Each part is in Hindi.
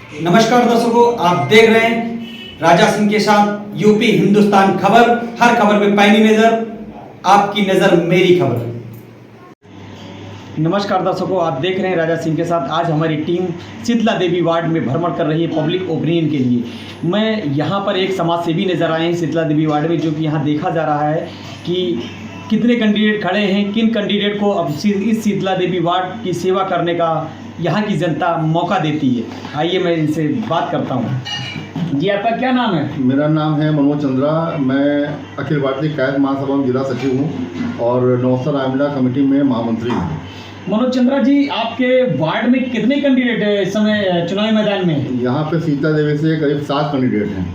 नमस्कार दर्शकों, आप देख रहे हैं राजा सिंह के साथ यूपी हिंदुस्तान खबर। हर खबर पे पैनी नजर, आपकी नजर मेरी खबर। नमस्कार दर्शकों, आप देख रहे हैं राजा सिंह के साथ। आज हमारी टीम शीतला देवी वार्ड में भ्रमण कर रही है पब्लिक ओपिनियन के लिए। मैं यहाँ पर एक समाज सेवी नज़र आए हैं शीतला देवी वार्ड में, जो कि यहाँ देखा जा रहा है कि कितने कैंडिडेट खड़े हैं, किन कैंडिडेट को अब इस शीतला देवी वार्ड की सेवा करने का यहाँ की जनता मौका देती है। आइए मैं इनसे बात करता हूँ। जी, आपका क्या नाम है? मेरा नाम है मनोज चंद्रा। मैं अखिल भारतीय कैद महासभा में जिला सचिव हूँ और नौसर रामलीला कमेटी में महामंत्री हूँ। मनोज चंद्रा जी, आपके वार्ड में कितने कैंडिडेट है इस समय चुनावी मैदान में? यहाँ पे शीतला देवी से करीब 7 कैंडिडेट हैं।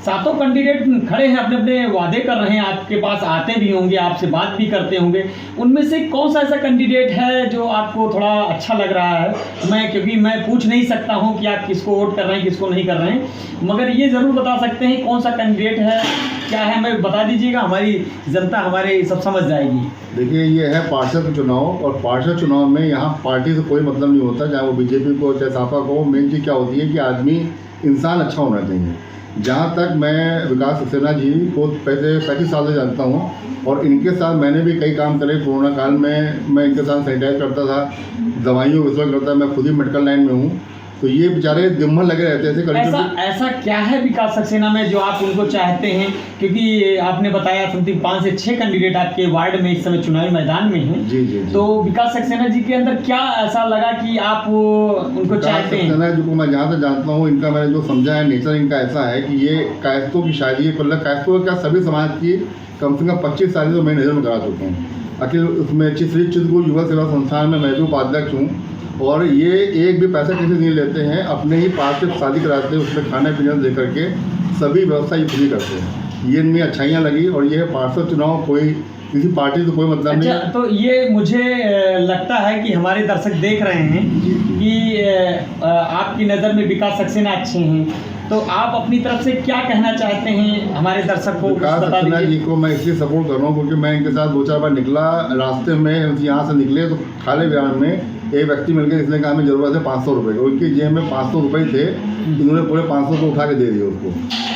सातों कैंडिडेट खड़े हैं, अपने अपने वादे कर रहे हैं, आपके पास आते भी होंगे, आपसे बात भी करते होंगे। उनमें से कौन सा ऐसा कैंडिडेट है जो आपको थोड़ा अच्छा लग रहा है? क्योंकि मैं पूछ नहीं सकता हूं कि आप किसको वोट कर रहे हैं, किसको नहीं कर रहे हैं, मगर ये ज़रूर बता सकते हैं कौन सा कैंडिडेट है, क्या है, मैं बता दीजिएगा, हमारी जनता हमारे सब समझ जाएगी। देखिए, ये है पार्षद चुनाव, और पार्षद चुनाव में यहाँ पार्टी से कोई मतलब नहीं होता, चाहे वो बीजेपी को चाहे सपा को। मेन चीज़ क्या होती है कि आदमी इंसान अच्छा होना चाहिए। जहाँ तक मैं विकास सक्सेना जी को पहले 35 साल से जानता हूँ और इनके साथ मैंने भी कई काम करे। कोरोना काल में मैं इनके साथ सैनिटाइज करता था, दवाइयों वितरण करता था। मैं खुद ही मेडिकल लाइन में हूँ, तो ये बेचारे दिन भर लगे रहते थे। ऐसा क्या है विकास सक्सेना में जो आप उनको चाहते हैं? क्योंकि आपने बताया समथिंग 5 से 6 कैंडिडेट आपके वार्ड में इस समय चुनावी मैदान में हैं। जी जी। तो विकास सक्सेना जी के अंदर क्या ऐसा लगा कि आप उनको चाहते हैं? सक्सेना जी को मैं जहाँ तक जानता हूँ, इनका मैंने जो समझा है, नेचर इनका ऐसा है कि ये कायस्तों की शादी, मतलब कायस्तों क्या सभी समाज की कम से कम 25 शादी तो मैं नज़र में करा चुका हूँ। अखिल उसमें श्री चित्रकूट युवा सेवा संस्थान में मैं भी उपाध्यक्ष हूँ, और ये एक भी पैसा किसी नहीं लेते हैं, अपने ही पास से शादी कराते हैं, उसमें खाने पीने दे करके सभी व्यवस्था ये पूरी करते हैं। ये इनमें अच्छाइयाँ लगी, और ये पार्षद चुनाव कोई किसी पार्टी से कोई मतलब नहीं। तो ये मुझे लगता है कि हमारे दर्शक देख रहे हैं कि आपकी नज़र में विकास सक्सेना अच्छे हैं, तो आप अपनी तरफ से क्या कहना चाहते हैं हमारे दर्शक को? विकास सक्सेना जी को मैं इसलिए सपोर्ट कर रहा हूँ क्योंकि मैं इनके साथ 2-4 बार निकला। रास्ते में यहाँ से निकले तो खाले बिहार में एक व्यक्ति मिल गया जिसने कहा हमें ज़रूरत है 500 रुपये का। उनकी जेब में 500 रुपये थे, इन्होंने पूरे 500 को उठा के दे दिए उसको।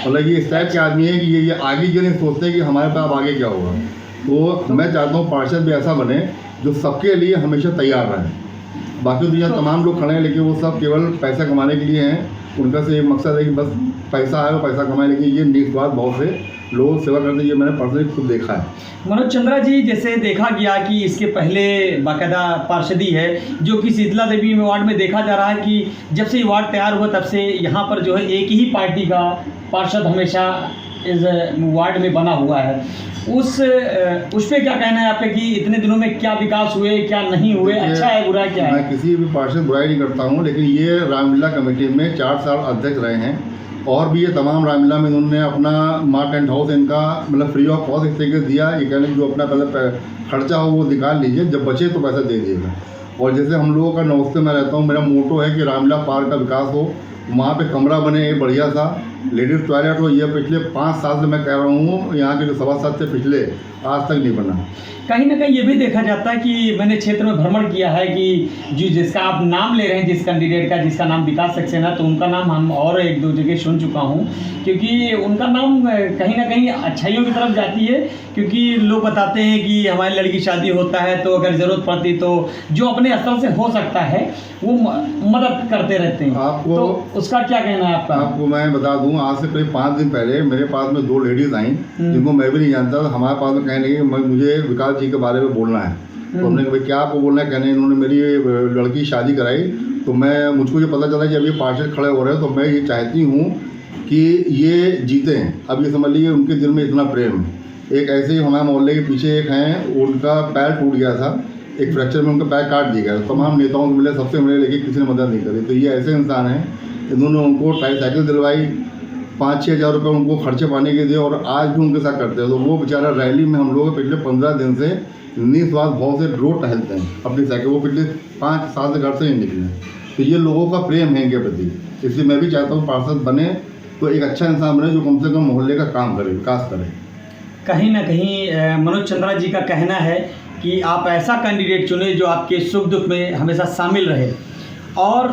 मतलब ये इस टाइप के आदमी है कि ये आगे क्यों नहीं सोचते कि हमारे पास आगे क्या होगा। तो मैं चाहता हूँ पार्षद भी ऐसा बने जो सबके लिए हमेशा तैयार रहे। बाकी दुनिया तमाम लोग खड़े हैं, लेकिन वो सब केवल पैसा कमाने के लिए हैं। उनका से एक मकसद है कि बस पैसा आए और पैसा कमाए, लेकिन ये निस्वार्थ भाव से लोग सेवा करते हैं। ये मैंने पर्सनली खुद देखा है। मनोज चंद्रा जी, जैसे देखा गया कि इसके पहले बाकायदा पार्षदी है जो कि शीतला देवी में वार्ड में देखा जा रहा है कि जब से ये वार्ड तैयार हुआ तब से यहाँ पर जो है एक ही पार्टी का पार्षद हमेशा इस वार्ड में बना हुआ है। उस पे क्या कहना है आपका कि इतने दिनों में क्या विकास हुए, क्या नहीं हुए, अच्छा है बुरा क्या है? मैं किसी भी पार्षद बुराई नहीं करता हूँ, लेकिन ये रामलीला कमेटी में 4 साल अध्यक्ष रहे हैं, और भी ये तमाम रामलीला में इन्होंने अपना माँ टेंट हाउस इनका मतलब फ्री ऑफ कॉस्ट इस तरीके से दिया। ये कहने जो अपना पहले खर्चा हो वो निकाल लीजिए, जब बचे तो पैसा दे दीजिएगा। और जैसे हम लोगों का नौस्ते में रहता हूँ, मेरा मोटो है कि रामलीला पार्क का विकास हो, वहाँ पे कमरा बने एक बढ़िया सा लेडीज़ टॉयलेट हो। ये पिछले 5 साल से मैं कह रहा हूँ, यहाँ के जो सभासद थे पिछले, आज तक नहीं बना। कहीं ना कहीं ये भी देखा जाता है कि मैंने क्षेत्र में भ्रमण किया है कि जिसका आप नाम ले रहे हैं, जिस कैंडिडेट का जिसका नाम विकास सक्सेना, तो उनका नाम हम और 1-2 जगह सुन चुका हूँ, क्योंकि उनका नाम कहीं ना कहीं अच्छाइयों की तरफ जाती है। क्योंकि लोग बताते हैं कि हमारी लड़की शादी होता है तो अगर ज़रूरत पड़ती तो जो अपने स्तर से हो सकता है वो मदद करते रहते हैं। आपको तो उसका क्या कहना है आपका? आपको मैं बता दूं, आज से करीब 5 दिन पहले मेरे पास में 2 लेडीज़ आई जिनको मैं भी नहीं जानता था। हमारे पास में कहने लगी मुझे विकास जी के बारे में बोलना है। तो हमने कहा भाई क्या आपको बोलना है? कहने इन्होंने मेरी लड़की शादी कराई, तो मुझको ये पता चला कि अभी पार्षद खड़े हो रहे हैं, तो मैं ये चाहती हूँ कि ये जीतें। अब ये समझ लीजिए उनके दिल में इतना प्रेम है। एक ऐसे ही हमारे मोहल्ले के पीछे एक हैं, उनका पैर टूट गया था, एक फ्रैक्चर में उनका पैर काट दिया गया। तमाम नेताओं को मिले, सबसे मिले, लेकिन किसी ने मदद नहीं करी। तो ये ऐसे इंसान हैं, इन्होंने उनको ट्राईसाइकिल दिलवाई, 5-6 हज़ार रुपये उनको खर्चे पाने के दिए, और आज भी उनके साथ करते हैं। तो वो बेचारा रैली में हम लोग पिछले 15 दिन से निस्वार्थ भाव से रोड टहलते हैं अपनी साइकिल। वो पिछले 5 साल से घर से नहीं निकले। तो ये लोगों का प्रेम है इनके प्रति, इसलिए मैं भी चाहता हूँ पार्षद बने तो एक अच्छा इंसान बने जो कम से कम मोहल्ले का काम करे, विकास करे। कहीं ना कहीं मनोज चंद्रा जी का कहना है कि आप ऐसा कैंडिडेट चुने जो आपके सुख दुख में हमेशा शामिल रहे, और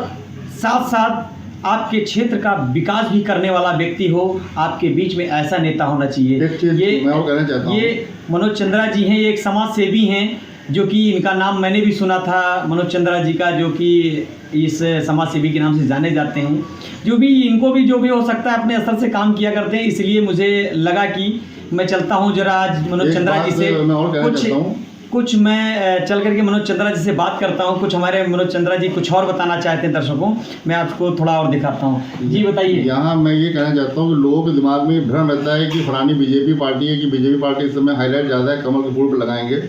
साथ साथ आपके क्षेत्र का विकास भी करने वाला व्यक्ति हो, आपके बीच में ऐसा नेता होना चाहिए। एक चीज़ मैं वो कहना चाहता हूँ, ये मनोज चंद्रा जी हैं, ये एक समाज सेवी हैं, जो कि इनका नाम मैंने भी सुना था, मनोज चंद्रा जी का, जो कि इस समाज सेवी के नाम से जाने जाते हैं। जो भी इनको भी जो भी हो सकता है अपने स्तर से काम किया करते हैं, इसलिए मुझे लगा कि मैं चलता हूँ जरा आज मनोज चंद्रा जी से मैं और कहना चाहता हूँ, कुछ मैं चल करके मनोज चंद्रा जी से बात करता हूँ। कुछ हमारे मनोज चंद्रा जी कुछ और बताना चाहते हैं दर्शकों, मैं आपको थोड़ा और दिखाता हूँ। जी बताइए। यहाँ मैं ये कहना चाहता हूँ कि लोगों के दिमाग में भ्रम रहता है कि फलानी बीजेपी पार्टी है, कि बीजेपी पार्टी इस समय हाईलाइट ज़्यादा है, कमल के फूल पर लगाएंगे।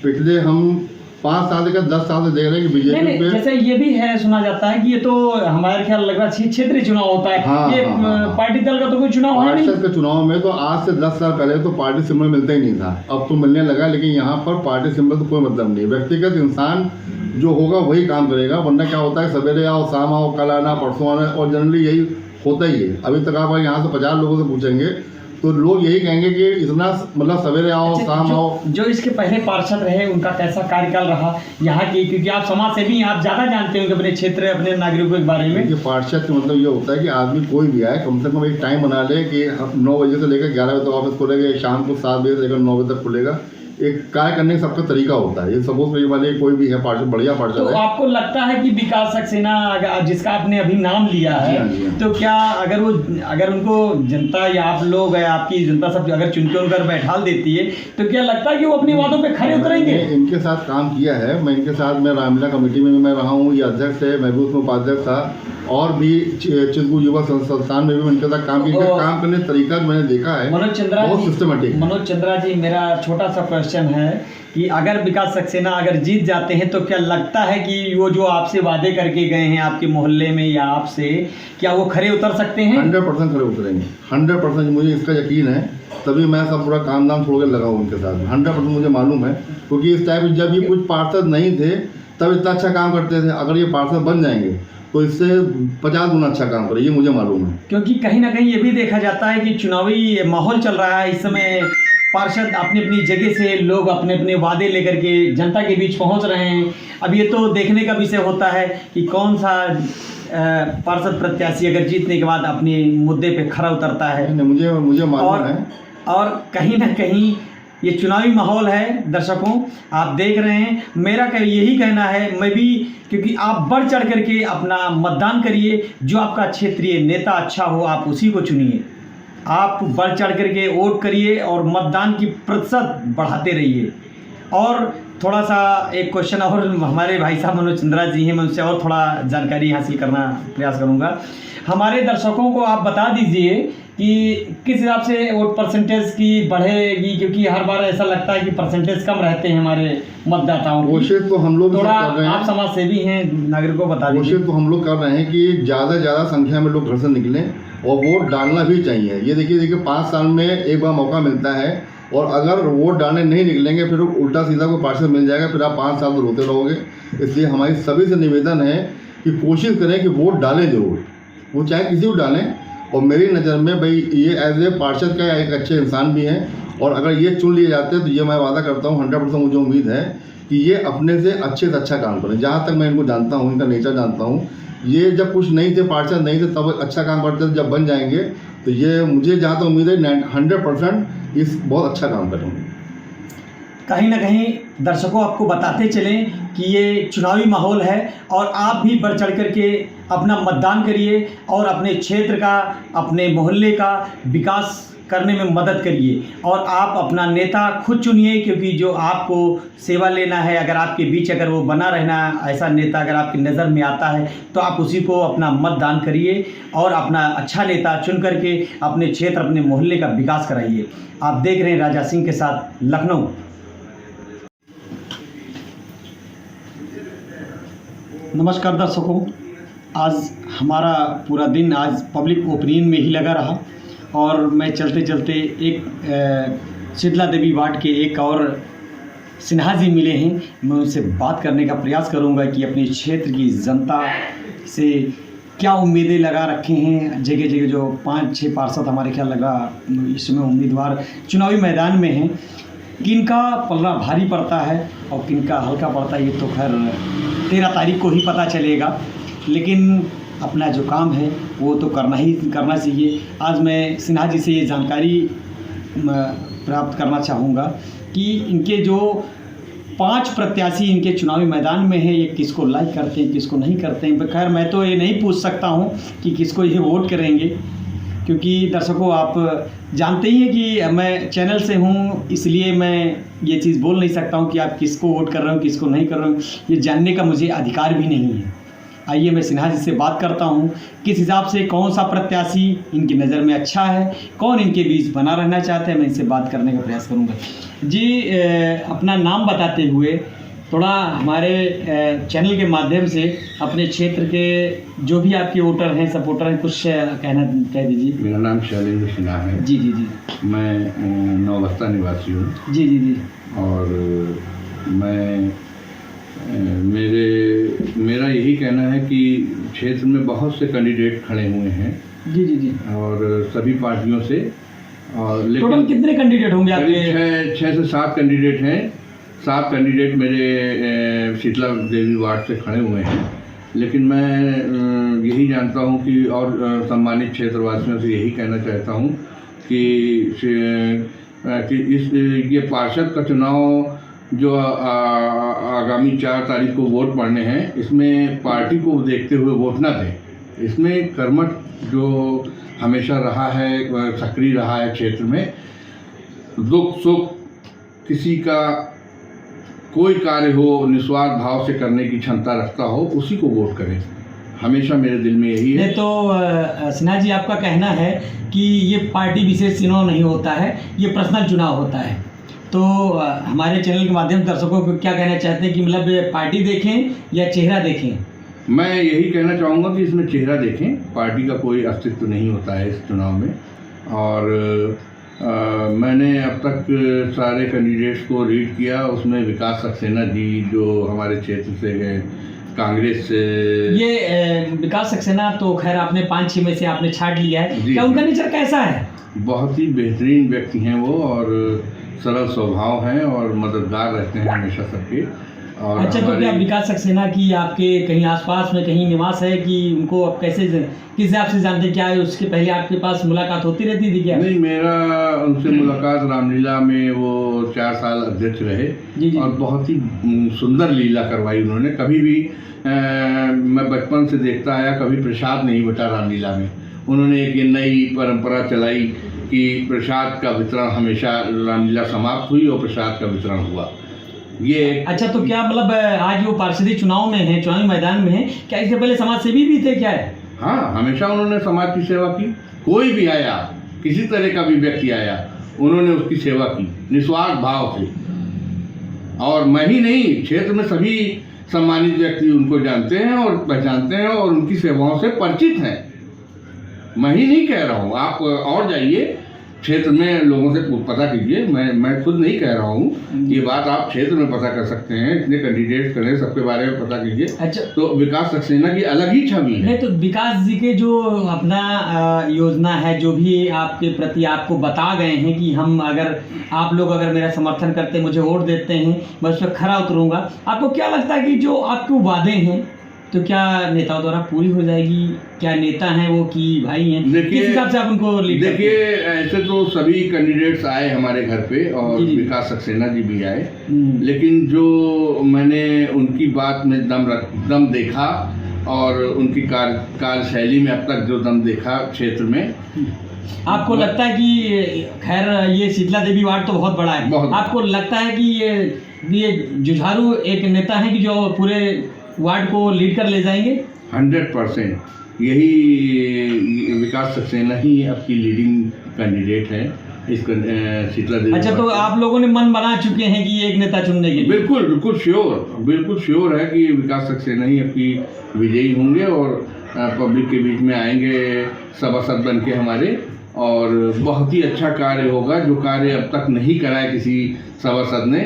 पिछले हम 5 साल से 10 साल से देख रहे हैं कि बीजेपी पे जैसे ये भी है, सुना जाता है कि ये तो हमारे ख्याल लग रहा है क्षेत्रीय चुनाव होता है। हाँ, ये हाँ। पार्टी दल का तो कोई चुनाव है नहीं। पार्षद के चुनाव में तो आज से 10 साल पहले तो पार्टी सिंबल मिलता ही नहीं था, अब तो मिलने लगा। लेकिन यहाँ पर पार्टी सिंबल तो कोई मतलब नहीं, व्यक्तिगत इंसान जो होगा वही काम करेगा। वरना क्या होता है, सवेरे आओ, शाम आओ, कल आना, परसों आना, और जनरली यही होता ही है। अभी तक आप यहाँ से 50 लोगों से पूछेंगे तो लोग यही कहेंगे कि इतना मतलब सवेरे आओ, शाम आओ। जो इसके पहले पार्षद रहे उनका कैसा कार्यकाल रहा यहाँ की, क्योंकि आप समाज सेवी हैं, आप ज़्यादा जानते होंगे अपने क्षेत्र, अपने नागरिकों के बारे में। देखिए, पार्षद का मतलब ये होता है कि आदमी कोई भी आए, कम से कम एक टाइम बना ले कि 9 बजे से लेकर 11 बजे तक ऑफिस खुलेगा, शाम को 7 बजे से लेकर 9 बजे तक खुलेगा। एक कार्य करने का सबका तरीका होता है। ये सपोज करिए वाले कोई भी है पार्षद, बढ़िया पार्षद तो है। आपको लगता है कि विकास सक्सेना जिसका आपने अभी नाम लिया है, जी हाँ। तो क्या अगर उनको जनता या आप लोग या आपकी जनता सब अगर चुन के उनकर बैठाल देती है, तो क्या लगता है कि वो अपने वादों पे खरे उतरेंगे? इनके साथ काम किया है, मैं इनके साथ, मैं रामलीला कमेटी में भी मैं रहा हूँ, ये अध्यक्ष है, मैं भी उसमें उपाध्यक्ष था, और भी चित्रकूट युवा संस्थान में भी इनके साथ काम किया। काम करने का तरीका मैंने देखा है, मनोज चंद्रा बहुत जी, सिस्टमेटिक। मनोज चंद्रा जी, मेरा छोटा सा क्वेश्चन है कि अगर विकास सक्सेना अगर जीत जाते हैं, तो क्या लगता है कि वो जो आपसे वादे करके गए हैं आपके मोहल्ले में या आपसे, क्या वो खरे उतर सकते हैं? 100% खरे उतरेंगे, 100% मुझे इसका यकीन है। तभी मैं सब पूरा काम धाम छोड़ कर लगा हूँ उनके साथ। 100% मुझे मालूम है, क्योंकि इस टाइम जब ये कुछ पार्षद नहीं थे तब इतना अच्छा काम करते थे। अगर ये पार्षद बन जाएंगे तो इससे 50 गुना अच्छा काम करे, ये मुझे मालूम है। क्योंकि कहीं ना कहीं ये भी देखा जाता है कि चुनावी माहौल चल रहा है इस समय, पार्षद अपनी अपनी जगह से लोग अपने अपने वादे लेकर के जनता के बीच पहुंच रहे हैं। अब ये तो देखने का विषय होता है कि कौन सा पार्षद प्रत्याशी अगर जीतने के बाद अपने मुद्दे पे खरा उतरता है। मुझे मालूम है। और कहीं ना कहीं ये चुनावी माहौल है, दर्शकों आप देख रहे हैं। मेरा यही कहना है, मैं भी, क्योंकि आप बढ़ चढ़ करके अपना मतदान करिए, जो आपका क्षेत्रीय नेता अच्छा हो आप उसी को चुनिए। आप बढ़ चढ़ करके वोट करिए और मतदान की प्रतिशत बढ़ाते रहिए। और थोड़ा सा एक क्वेश्चन और हमारे भाई साहब मनोज चंद्रा जी हैं, मैं उनसे और थोड़ा जानकारी हासिल करना प्रयास करूंगा। हमारे दर्शकों को आप बता दीजिए कि किस हिसाब से वोट परसेंटेज की बढ़ेगी, क्योंकि हर बार ऐसा लगता है कि परसेंटेज कम रहते हैं हमारे मतदाताओं की। कोशिश तो हम लोग थोड़ा, कर रहे हैं, आप समाज सेवी हैं, नागरिकों को बता दीजिए। कोशिश तो हम लोग कर रहे हैं कि ज़्यादा से ज़्यादा संख्या में लोग घर से निकलें और वोट डालना भी चाहिए। ये देखिए 5 साल में एक बार मौका मिलता है, और अगर वोट डालने नहीं निकलेंगे फिर उल्टा सीधा कोई पार्षद मिल जाएगा, फिर आप 5 साल तो रोते रहोगे। इसलिए हमारी सभी से निवेदन है कि कोशिश करें कि वोट डालें ज़रूर, वो चाहे किसी को डालें। और मेरी नज़र में भाई ये एज ए पार्षद का एक अच्छे इंसान भी हैं, और अगर ये चुन लिए जाते हैं तो ये मैं वादा करता हूँ 100% मुझे उम्मीद है कि ये अपने से अच्छे काम करें। जहाँ तक मैं इनको जानता हूँ, इनका नेचर जानता हूँ, ये जब कुछ नहीं थे, पार्षद नहीं थे, तब अच्छा काम करते थे। जब बन जाएंगे तो ये, मुझे जहाँ तक उम्मीद है 100% इस बहुत अच्छा काम करेंगे। कहीं ना कहीं दर्शकों आपको बताते चलें कि ये चुनावी माहौल है, और आप भी बढ़ चढ़ करके अपना मतदान करिए और अपने क्षेत्र का, अपने मोहल्ले का विकास करने में मदद करिए। और आप अपना नेता खुद चुनिए, क्योंकि जो आपको सेवा लेना है, अगर आपके बीच अगर वो बना रहना, ऐसा नेता अगर आपकी नज़र में आता है तो आप उसी को अपना मतदान करिए और अपना अच्छा नेता चुन करके अपने क्षेत्र, अपने मोहल्ले का विकास कराइए। आप देख रहे हैं राजा सिंह के साथ लखनऊ। नमस्कार दर्शकों, आज हमारा पूरा दिन आज पब्लिक ओपिनियन में ही लगा रहा, और मैं चलते चलते एक शीतला देवी वार्ड के एक और सिन्हा जी मिले हैं। मैं उनसे बात करने का प्रयास करूंगा कि अपने क्षेत्र की जनता से क्या उम्मीदें लगा रखे हैं। जगह जगह जो 5-6 पार्षद हमारे ख्याल लगा इस समय उम्मीदवार चुनावी मैदान में हैं, किनका पलड़ा भारी पड़ता है और किनका हल्का पड़ता है, ये तो खैर 13 तारीख को ही पता चलेगा। लेकिन अपना जो काम है वो तो करना चाहिए। आज मैं सिन्हा जी से ये जानकारी प्राप्त करना चाहूँगा कि इनके जो 5 प्रत्याशी इनके चुनावी मैदान में हैं, ये किसको लाइक करते हैं, किसको नहीं करते हैं। खैर मैं तो ये नहीं पूछ सकता हूँ कि किसको ये वोट करेंगे, क्योंकि दर्शकों आप जानते ही हैं कि मैं चैनल से हूँ, इसलिए मैं ये चीज़ बोल नहीं सकता हूँ कि आप किसको वोट कर रहे हो, किसको नहीं कर रहे हो। ये जानने का मुझे अधिकार भी नहीं है। आइए मैं सिन्हा जी से बात करता हूँ, किस हिसाब से कौन सा प्रत्याशी इनकी नज़र में अच्छा है, कौन इनके बीच बना रहना चाहते हैं, मैं इनसे बात करने का प्रयास करूँगा। जी अपना नाम बताते हुए थोड़ा हमारे चैनल के माध्यम से अपने क्षेत्र के जो भी आपके वोटर हैं, सपोर्टर हैं, कुछ कह दीजिए। मेरा नाम शैलेंद्र सिन्हा है। जी जी जी। मैं नौबस्ता निवासी हूँ। जी जी जी। और मैं मेरा यही कहना है कि क्षेत्र में बहुत से कैंडिडेट खड़े हुए हैं। जी जी जी। और सभी पार्टियों से, और लेकिन टोटल कितने कैंडिडेट होंगे आपके? 6 से 7 कैंडिडेट हैं। 7 कैंडिडेट मेरे शीतला देवी वार्ड से खड़े हुए हैं। लेकिन मैं यही जानता हूँ कि और सम्मानित क्षेत्रवासियों से यही कहना चाहता हूँ कि ये पार्षद का चुनाव जो आगामी 4 तारीख को वोट पड़ने हैं, इसमें पार्टी को देखते हुए वोट ना दें। इसमें कर्मठ जो हमेशा रहा है, सक्रिय रहा है क्षेत्र में, दुख सुख किसी का कोई कार्य हो निस्वार्थ भाव से करने की क्षमता रखता हो, उसी को वोट करें। हमेशा मेरे दिल में यही है। तो सिन्हा जी आपका कहना है कि ये पार्टी विशेष चुनाव नहीं होता है, ये पर्सनल चुनाव होता है। तो हमारे चैनल के माध्यम से दर्शकों को क्या कहना चाहते हैं कि मतलब पार्टी देखें या चेहरा देखें? मैं यही कहना चाहूँगा कि इसमें चेहरा देखें। पार्टी का कोई अस्तित्व नहीं होता है इस चुनाव में। और मैंने अब तक सारे कैंडिडेट्स को रीड किया। उसमें विकास सक्सेना जी जो हमारे क्षेत्र से हैं, कांग्रेस से, ये विकास सक्सेना तो खैर आपने 5-6 में से आपने छाट लिया है। क्या उनका नेचर कैसा है? बहुत ही बेहतरीन व्यक्ति हैं वो, और सरल स्वभाव हैं और मददगार रहते हैं हमेशा सबके। और अच्छा, तो क्या विकास सक्सेना की आपके कहीं आसपास में कहीं निवास है कि उनको आप कैसे किस हिसाब से जानते, क्या है उसके पहले आपके पास मुलाकात होती रहती थी क्या? नहीं, मेरा उनसे मुलाकात रामलीला में, वो 4 साल अध्यक्ष रहे। जी। और बहुत ही सुंदर लीला करवाई उन्होंने। कभी भी मैं बचपन से देखता आया, कभी प्रसाद नहीं बटा रामलीला में। उन्होंने एक नई परंपरा चलाई कि प्रसाद का वितरण, हमेशा रामलीला समाप्त हुई और प्रसाद का वितरण हुआ। ये अच्छा, तो क्या मतलब आज वो पार्षदी चुनाव में है, चुनावी मैदान में है, क्या इससे पहले समाज सेवी भी थे क्या है? हाँ, हमेशा उन्होंने समाज की सेवा की। कोई भी आया, किसी तरह का भी व्यक्ति आया, उन्होंने उसकी सेवा की निस्वार्थ भाव से। और मैं ही नहीं, क्षेत्र में सभी सम्मानित व्यक्ति उनको जानते हैं और पहचानते हैं और उनकी सेवाओं से परिचित हैं। मैं ही नहीं कह रहा हूँ, आप और जाइए क्षेत्र में लोगों से पता कीजिए। मैं खुद नहीं कह रहा हूँ, ये बात आप क्षेत्र में पता कर सकते हैं। इतने कैंडिडेट करें, सबके बारे में पता कीजिए। अच्छा, तो विकास सक्सेना की अलग ही छवि है। नहीं तो विकास जी के जो अपना योजना है, जो भी आपके प्रति आपको बता गए हैं कि हम अगर आप लोग अगर मेरा समर्थन करते, मुझे वोट देते हैं, मैं उस पर खरा उतरूँगा, आपको क्या लगता है कि जो आपके वादे हैं तो क्या नेताओं द्वारा पूरी हो जाएगी? क्या नेता हैं वो कि भाई हैं? किस हिसाब से आप उनको लीड करते हैं? देखिए, ऐसे तो सभी कैंडिडेट्स आए हमारे घर पे और विकास सक्सेना जी भी आए। लेकिन जो मैंने उनकी बात में दम देखा और उनकी कार्यशैली में अब तक जो दम देखा क्षेत्र में, आपको लगता है कि खैर ये शीतला देवी वार्ड तो बहुत बड़ा है, आपको लगता है कि ये जुझारू एक नेता है कि जो पूरे वार्ड को लीड कर ले जाएंगे? 100% यही विकास सक्सेना ही आपकी लीडिंग कैंडिडेट है इस शीतला देवी। अच्छा, तो आप लोगों ने मन बना चुके हैं कि एक नेता चुनने के लिए? बिल्कुल श्योर है कि विकास सक्सेना ही आपकी विजयी होंगे और पब्लिक के बीच में आएंगे सभासद बन के हमारे। और बहुत ही अच्छा कार्य होगा, जो कार्य अब तक नहीं करा है किसी सभासद ने,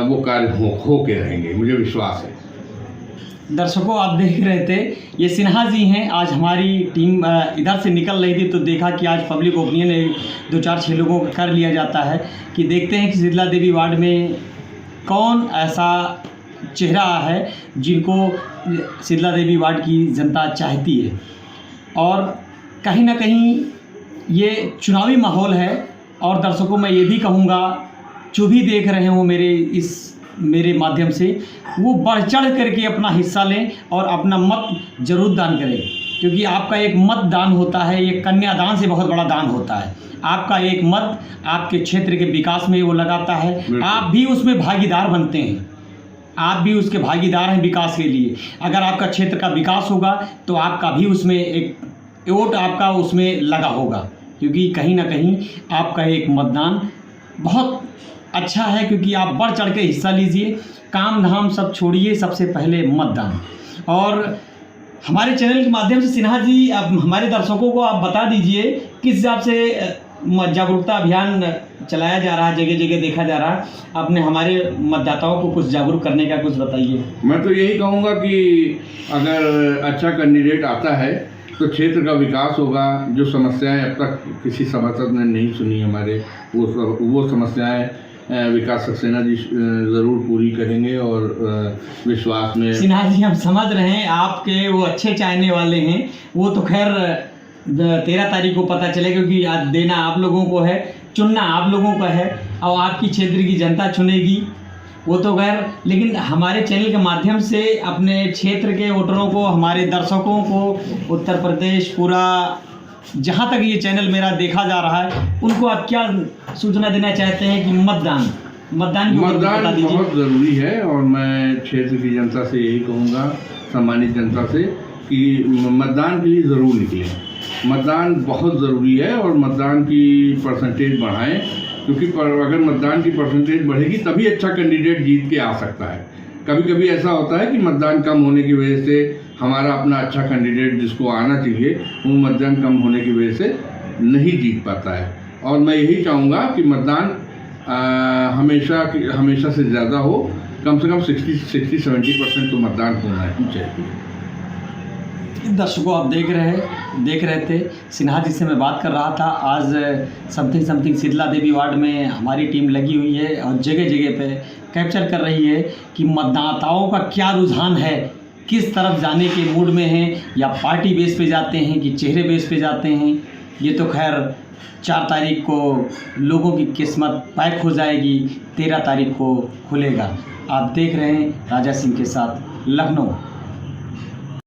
वो कार्य हो के रहेंगे, मुझे विश्वास है। दर्शकों, आप देख रहे थे, ये सिन्हा जी हैं। आज हमारी टीम इधर से निकल रही थी तो देखा कि आज पब्लिक ओपिनियन 2-4-6 लोगों का कर लिया जाता है कि देखते हैं कि शीतला देवी वार्ड में कौन ऐसा चेहरा है जिनको शीतला देवी वार्ड की जनता चाहती है। और कहीं ना कहीं ये चुनावी माहौल है और दर्शकों मैं ये भी कहूँगा जो भी देख रहे हो मेरे माध्यम से, वो बढ़ चढ़ करके अपना हिस्सा लें और अपना मत जरूर दान करें, क्योंकि आपका एक मत दान होता है, ये कन्यादान से बहुत बड़ा दान होता है। आपका एक मत आपके क्षेत्र के विकास में वो लगाता है, आप भी उसमें भागीदार बनते हैं, आप भी उसके भागीदार हैं विकास के लिए। अगर आपका क्षेत्र का विकास होगा तो आपका भी उसमें एक वोट आपका उसमें लगा होगा, क्योंकि कहीं ना कहीं आपका एक मतदान बहुत अच्छा है, क्योंकि आप बढ़ चढ़ के हिस्सा लीजिए, काम धाम सब छोड़िए, सबसे पहले मतदान। और हमारे चैनल के माध्यम से सिन्हा जी, अब हमारे दर्शकों को आप बता दीजिए किस हिसाब से जागरूकता अभियान चलाया जा रहा है, जगह जगह देखा जा रहा है, आपने हमारे मतदाताओं को कुछ जागरूक करने का कुछ बताइए। मैं तो यही कहूँगा कि अगर अच्छा कैंडिडेट आता है तो क्षेत्र का विकास होगा। जो समस्याएं अब तक किसी सभासद ने नहीं सुनी हमारे, वो समस्याएं विकास सक्सेना जी ज़रूर पूरी करेंगे और विश्वास में। सिन्हा जी, हम समझ रहे हैं आपके वो अच्छे चाहने वाले हैं, वो तो खैर 13 तारीख को पता चले, क्योंकि आज देना आप लोगों को है, चुनना आप लोगों का है और आपकी क्षेत्र की जनता चुनेगी, वो तो खैर। लेकिन हमारे चैनल के माध्यम से अपने क्षेत्र के वोटरों को, हमारे दर्शकों को, उत्तर प्रदेश पूरा जहाँ तक ये चैनल मेरा देखा जा रहा है, उनको आप क्या सूचना देना चाहते हैं कि मतदान बहुत ज़रूरी है। और मैं क्षेत्र की जनता से यही कहूँगा, सम्मानित जनता से, कि मतदान के लिए ज़रूर निकलें। मतदान बहुत ज़रूरी है और मतदान की परसेंटेज बढ़ाएं, क्योंकि अगर मतदान की परसेंटेज बढ़ेगी तभी अच्छा कैंडिडेट जीत के आ सकता है। कभी कभी ऐसा होता है कि मतदान कम होने की वजह से हमारा अपना अच्छा कैंडिडेट जिसको आना चाहिए, वो मतदान कम होने की वजह से नहीं जीत पाता है। और मैं यही चाहूँगा कि मतदान हमेशा से ज़्यादा हो, कम से कम 60-70% तो मतदान होना चाहिए। दर्शकों, आप देख रहे थे, सिन्हा जी से मैं बात कर रहा था। आज समथिंग शीतला देवी वार्ड में हमारी टीम लगी हुई है और जगह जगह पे कैप्चर कर रही है कि मतदाताओं का क्या रुझान है, किस तरफ जाने के मूड में हैं, या पार्टी बेस पे जाते हैं कि चेहरे बेस पे जाते हैं। ये तो खैर 4 तारीख को लोगों की किस्मत पैक हो जाएगी, 13 तारीख को खुलेगा। आप देख रहे हैं राजा सिंह के साथ लखनऊ।